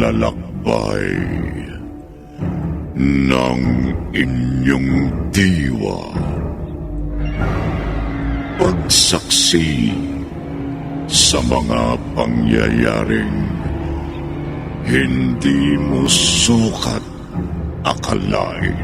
paglalakbay ng inyong diwa. Pagsaksi sa mga pangyayaring hindi mo sukat akalain.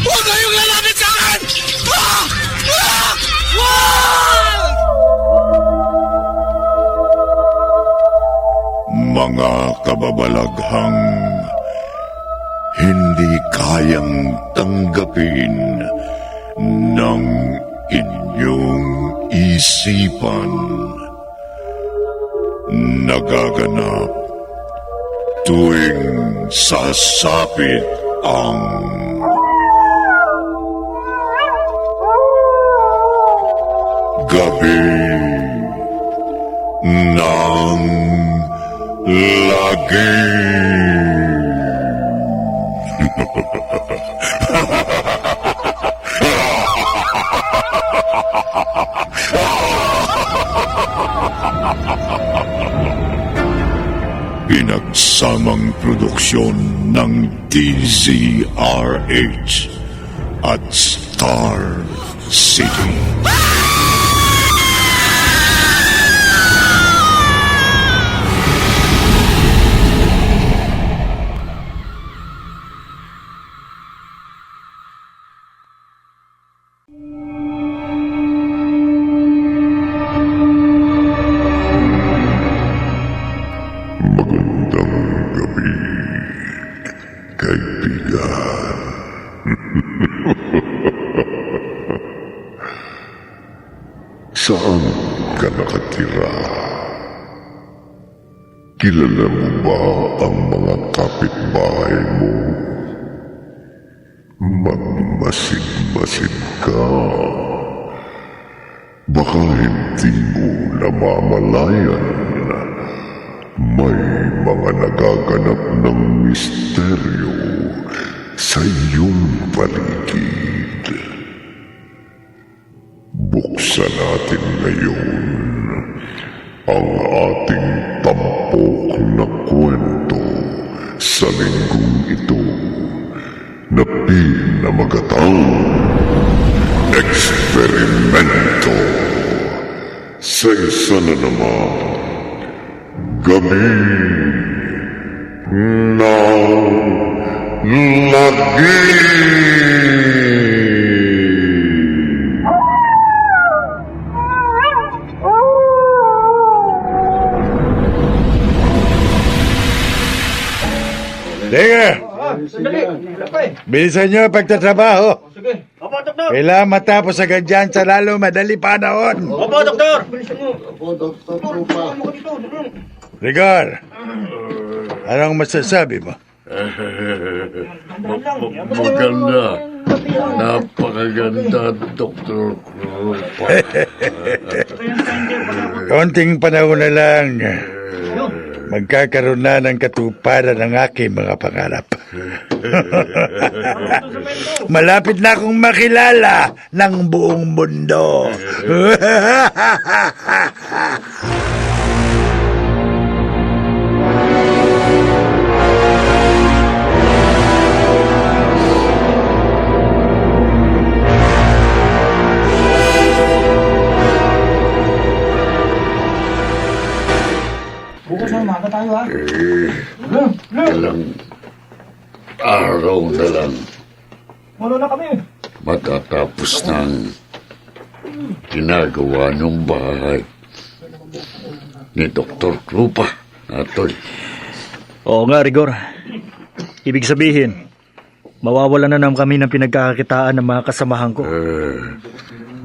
Huwag kayong lalapit sa akin! Mga kababalaghang hindi kayang tanggapin ng inyong isipan. Nagaganap tuwing sasapit ang gabi ng lagi. Pinagsamang produksyon ng DZRH at Star City. Magandang gabi, kaibigan. Saan ka nakatira? Kilala mo ba ang mga kapitbahay mo? Magmasid-masid ka. Baka hindi mo namamalayan na may mga nagaganap ng misteryo sa iyong paligid. Buksan natin ngayon ang ating tampok na kwento sa linggong ito na pinamagatang eksperimento sa isa na naman gabi ng lagi. Sige! Sandali! Bilisan nyo ang pagtatrabaho. Sige. Opo, doktor! Kailangan matapos agad dyan sa lalo madali panahon. Opo, doktor! Rigor, anong masasabi mo? Maganda. Napakaganda, Dr. Krupa. Konting panahon na lang. Magkakaroon na ng katuparan ng aking mga pangarap. Malapit na akong makilala ng buong mundo. Bukas na umaga tayo, ha? Ilang araw na lang Wala na kami. Matatapos ng ginagawa ng bahay ni Dr. Krupa, Natoy. Oo nga, Rigor. Ibig sabihin, mawawalan na naman kami ng pinagkakakitaan ng mga kasamahan ko.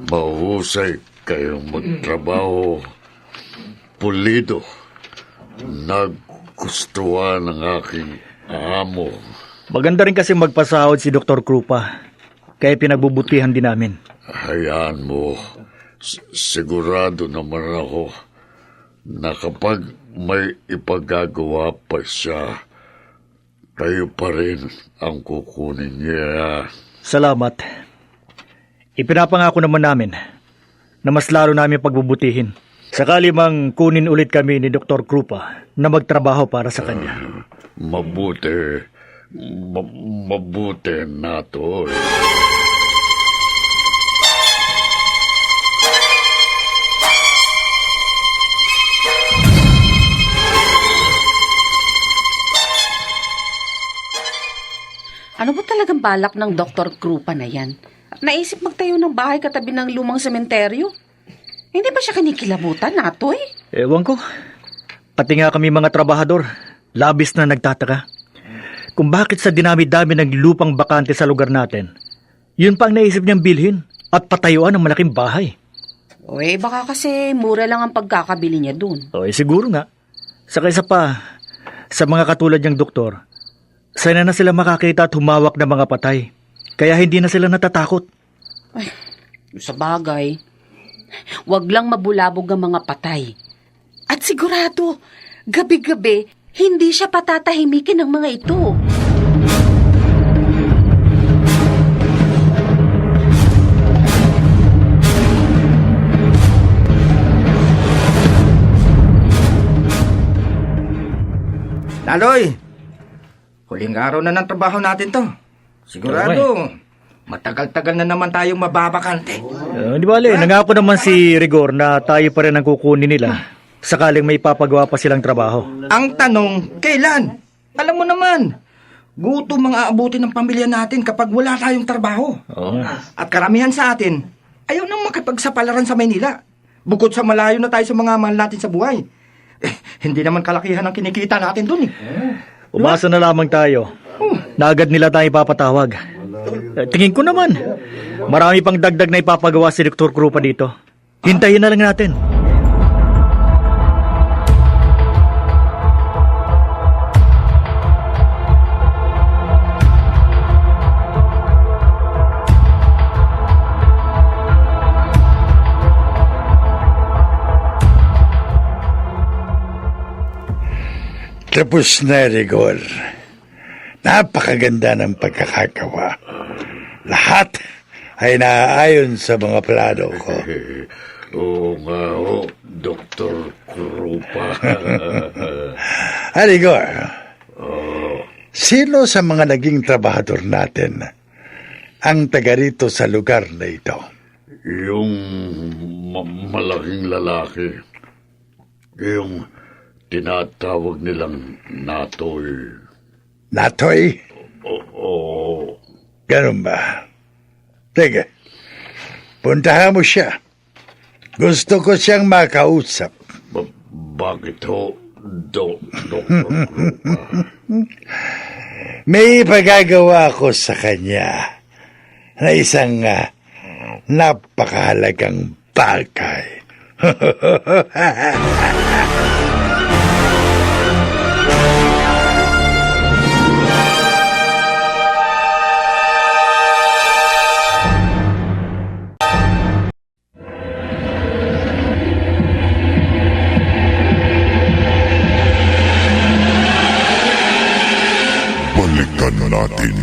Mahusay kayong magtrabaho. Pulido. Nagustuhan ng aking amo. Maganda rin kasi magpasahod si Dr. Krupa. Kaya pinagbubutihan din namin. Hayaan mo. Sigurado naman ako na kapag may ipagagawa pa siya, kayo pa rin ang kukunin niya. Salamat. Ipinapangako naman namin na mas lalo namin pagbubutihin. Sakali mang kunin ulit kami ni Dr. Krupa na magtrabaho para sa kanya. Mabuti. Mabuti na to. Ano ba talagang balak ng Dr. Krupa na yan? At naisip magtayo ng bahay katabi ng lumang sementeryo? Hindi ba siya kinikilabutan, Natoy? Ewan ko. Pati nga kami mga trabahador, labis na nagtataka. Kung bakit sa dinami-dami ng lupang bakante sa lugar natin, yun pa ang naisip niyang bilhin at patayuan ng malaking bahay. Baka kasi mura lang ang pagkakabili niya dun. Siguro nga. Saka isa pa, sa mga katulad niyang doktor, sana na sila makakita at humawak ng mga patay. Kaya hindi na sila natatakot. Sa bagay, wag lang mabulabog ang mga patay. At sigurado, gabi-gabi, hindi siya patatahimikin ng mga ito. Naloy! Huling araw na ng trabaho natin to. Sigurado, matagal-tagal na naman tayong mababakante. Di bale, nangako naman si Rigor na tayo pa rin ang kukunin nila sakaling may papagawa pa silang trabaho. Ang tanong, kailan? Alam mo naman, gutom ang aabutin ng pamilya natin kapag wala tayong trabaho. At karamihan sa atin, ayaw nang makipagsapalaran sa Maynila. Bukod sa malayo na tayo sa mga mahal natin sa buhay. Hindi naman kalakihan ang kinikita natin dun . Umasa na lamang tayo na agad nila tayo ipapatawag. Tingin ko naman, marami pang dagdag na ipapagawa si Dr. Krupa dito. Hintayin na lang natin. Tapos na, Rigor. Napakaganda ng pagkakagawa. Lahat ay naaayon sa mga plano ko. Oo nga, Dr. Krupa. Rigor, sino sa mga naging trabahador natin ang taga rito sa lugar na ito? Yung malaking lalaki. Yung tinatawag nilang Natoy. Natoy? Oo. Ganun ba? Teka, puntahan mo siya. Gusto ko siyang makausap. Bakit ho, Dr. Krupa? May pagagawa ko sa kanya na isang napakahalagang bagay. Balikan natin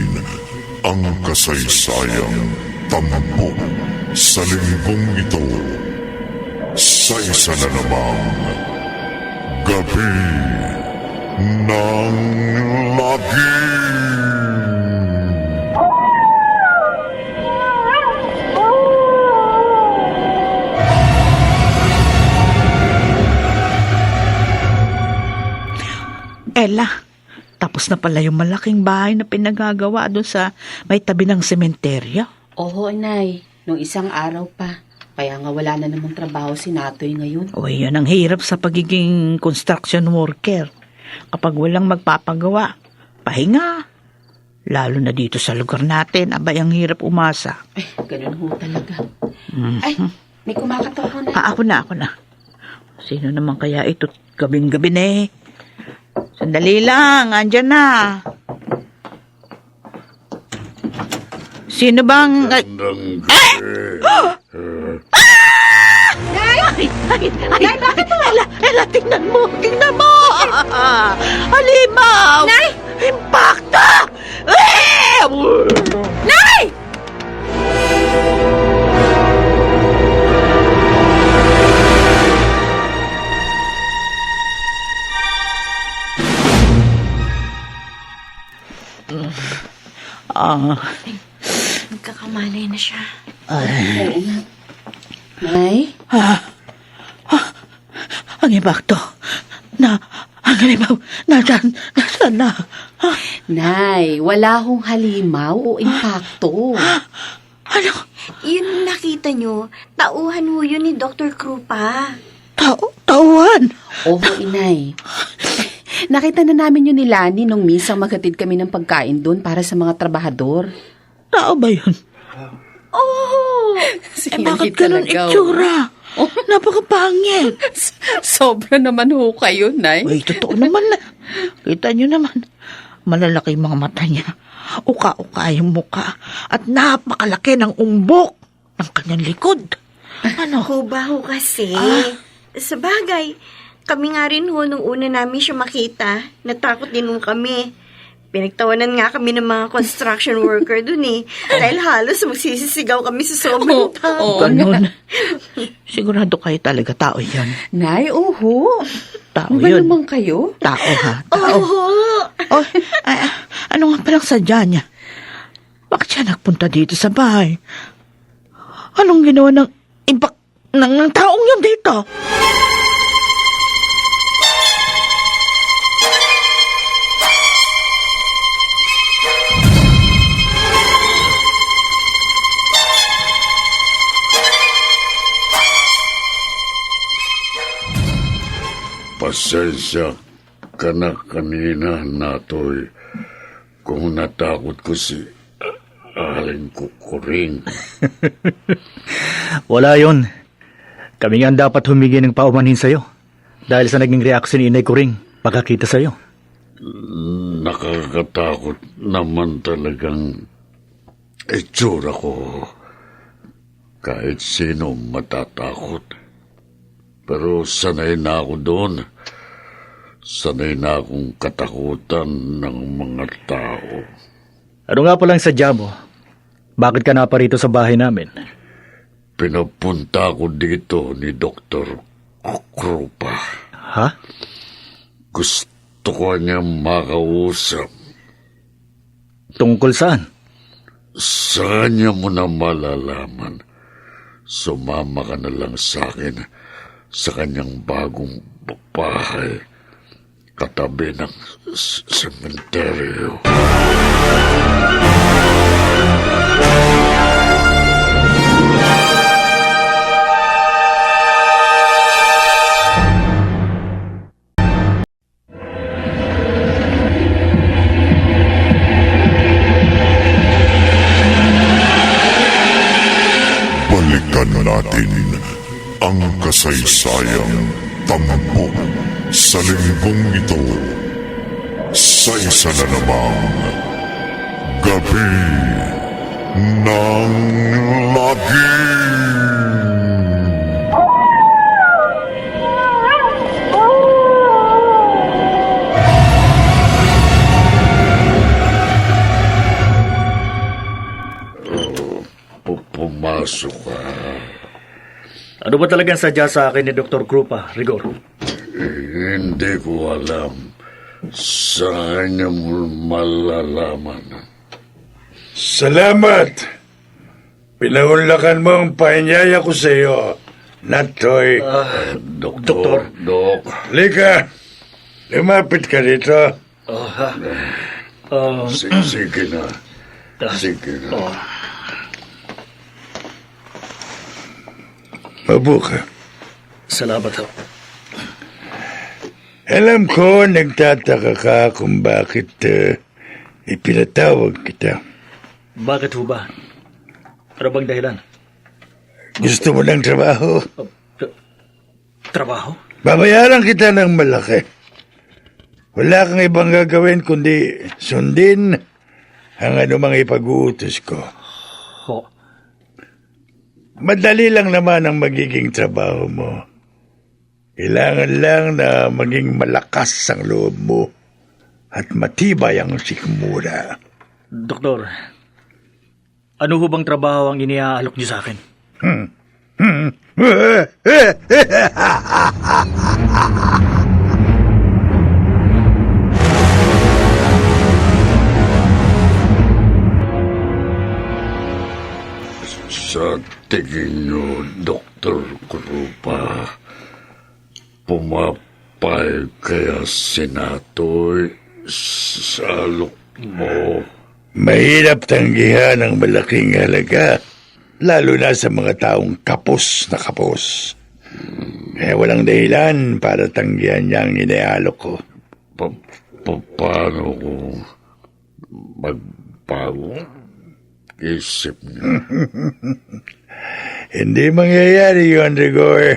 ang kasaysayang tampok sa linggong ito sa isa na namang Gabi ng Lagim. Ella, Tapos na pala yung malaking bahay na pinagagawa doon sa may tabi ng sementeryo. Oo, Inay. Nung isang araw pa. Kaya nga wala na namang trabaho si Natoy ngayon. O yan ang hirap sa pagiging construction worker. Kapag walang magpapagawa, pahinga. Lalo na dito sa lugar natin, abay ang hirap umasa. Ay, ganun ho talaga. Ay, may kumakatok ho na. Ako na. Sino naman kaya ito gabing-gabi na eh? Sandali lang, andyan na. Sino bang... Magandang gabi. Nay, bakit mo? Ela, tingnan mo! Halimaw! Nay! Impacta! Nay! Nagkakamalay na siya. Nay? Ang impacto. Ang halimaw. Nasaan na? Nay, wala hong halimaw o impacto. Ano? Yun nakita nyo, tauhan mo yun ni Dr. Krupa. Tauhan? Oo, Inay. Nakita na namin yun ni Lani nung misang maghatid kami ng pagkain doon para sa mga trabahador. Tao ba yun? Oh! Bakit ganun itsura? Napakapangit. Sobra naman ho kayo, Nay. Uy, totoo naman na. Kita nyo naman. Malalaki yung mga mata niya. Uka-uka yung muka. At napakalaki ng umbok ng kanyang likod. Ano? Ho kasi. Sa bagay, kami nga rin ho nung una namin siya makita. Natakot din ho kami. Pinagtawanan nga kami ng mga construction worker dun eh. Dahil halos magsisisigaw kami sa sobrang tao. Ganun. Sigurado kayo talaga tao yan. Nay, oho. Tao Ba yun. naman kayo? Tao ha? Tao. Oh, ano nga palang sadya niya? Bakit siya nagpunta dito sa bahay? Anong ginawa ng impact ng taong yun dito? Pasensya ka na kanina, Natoy, kung natakot ko si Aling Kukuring. Wala yon. Kami nga ang dapat humingi ng paumanhin sa'yo. Dahil sa naging reaksyon ni Inay Kuring pagkakita sa'yo. Nakakatakot naman talagang itsura ko. Kahit sino matatakot. Pero sanay na ako doon. Sanay na akong katakutan ng mga tao. Ano nga pala ang sadya mo? Bakit ka na pa rito sa bahay namin? Pinapunta ko dito ni Dr. Krupa. Ha? Gusto ko niya makausap. Tungkol saan? Saan niya mo na malalaman? Sumama ka na lang sa akin sa kanyang bagong bahay katabi ng sementeryo. Balikan natin ang kasaysayang tampok sa linggong ito sa isa na namang Gabi ng Lagim. Pumasok ka. Ano ba talagang sadya sa akin ni Dr. Krupa, Rigor? Hindi ko alam. Saan niya mo malalaman? Salamat. Pinaunlakan mo ang pahinyaya ko sa iyo, Natoy. Doktor. Dok. Lika, lumapit ka dito. Sige na. Sige na. Mabuka. Salamat ho. Alam ko, nagtataka ka kung bakit ipinatawag kita. Bakit ho ba? Ano bang dahilan? Gusto mo ng trabaho? Trabaho? Babayaran kita ng malaki. Wala kang ibang gagawin kundi sundin ang anumang ipag-uutos ko. Ho. Madali lang naman ang magiging trabaho mo. Kailangan lang na maging malakas ang loob mo at matibay ang sikmura. Doktor, ano ho bang trabaho ang iniaalok niyo sa akin? Sa tingin niyo, Dr. Krupa, pumapay kaya sinatoy sa alok mo? Mahirap tanggihan ang malaking halaga, lalo na sa mga taong kapos na kapos. Kaya walang dahilan para tanggihan niya ang iniaalok ko. Paano kung magbago isip niya? Hindi mangyayari yun, Rigor.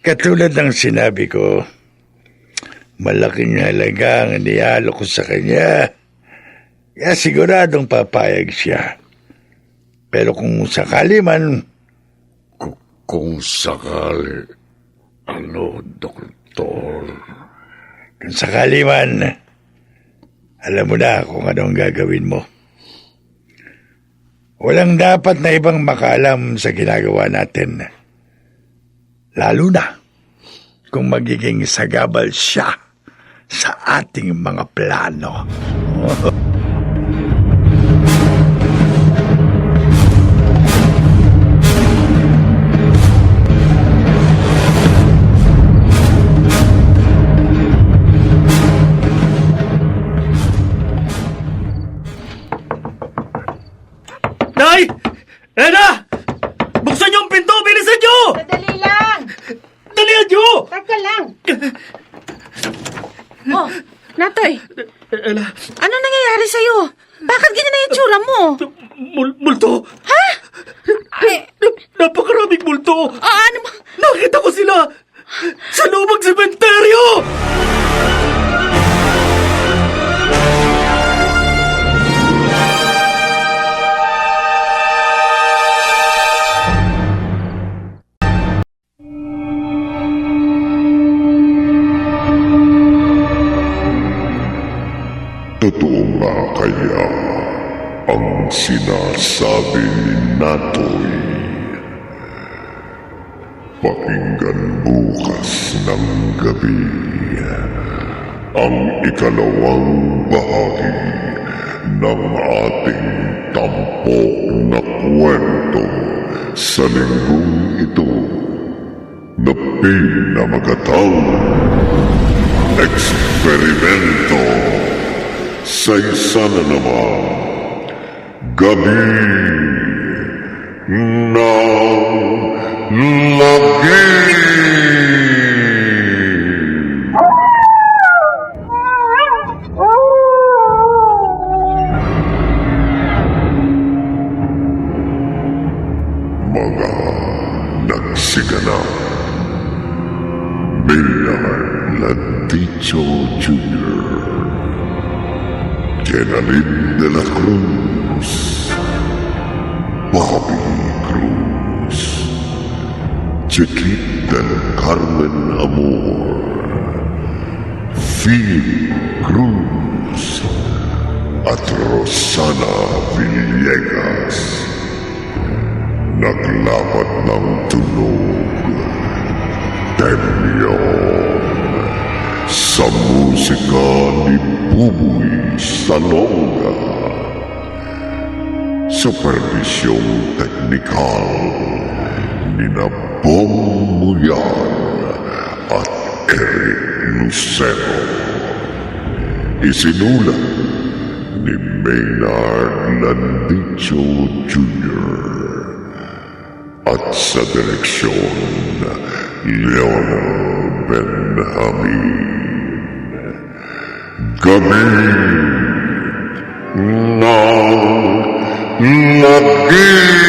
Katulad ng sinabi ko, malaking halaga ang iniaalok ko sa kanya. Kaya siguradong papayag siya. Pero kung sakali man... Kung sakali, ano, Doktor? Kung sakali man, alam mo na kung anong gagawin mo. Walang dapat na ibang makaalam sa ginagawa natin. Lalo na kung magiging sagabal siya sa ating mga plano. Nay! Ena! Buksan niyo ang pinto! Bilisan niyo! Madali lang! Dalihan niyo! Taka lang! Oh, Natoy, Ena, ano nangyayari sa'yo? Bakit ganyan na yung tsura mo? multo! Ha? Napakaraming multo! Ano mo? Nakita ko sila! Sa lubang sementeryo! Totoo nga kaya ang sinasabi ni Natoy. Pakinggan bukas ng gabi ang ikalawang bahagi ng ating tampok na kwento sa linggong ito na pinamagatang Eksperimento sa isa na naman gabi ng lagi. Mga nagsiganap, Mayor Lanticho Jr., Jenalyn de la Cruz, Bobby Cruz, Chiquit del Carmen Amor, Phil Cruz, at Rosana Villegas. Naglapat ng tunog, Temyon, sa musika ni Buboy Salonga. Supervisyong teknikal ni Bong Muyan at Eric Lucero. Isinulat ni Maynard Landicho Jr. at sa direksyon Leonel Benjamin. Gabi ng Lagim!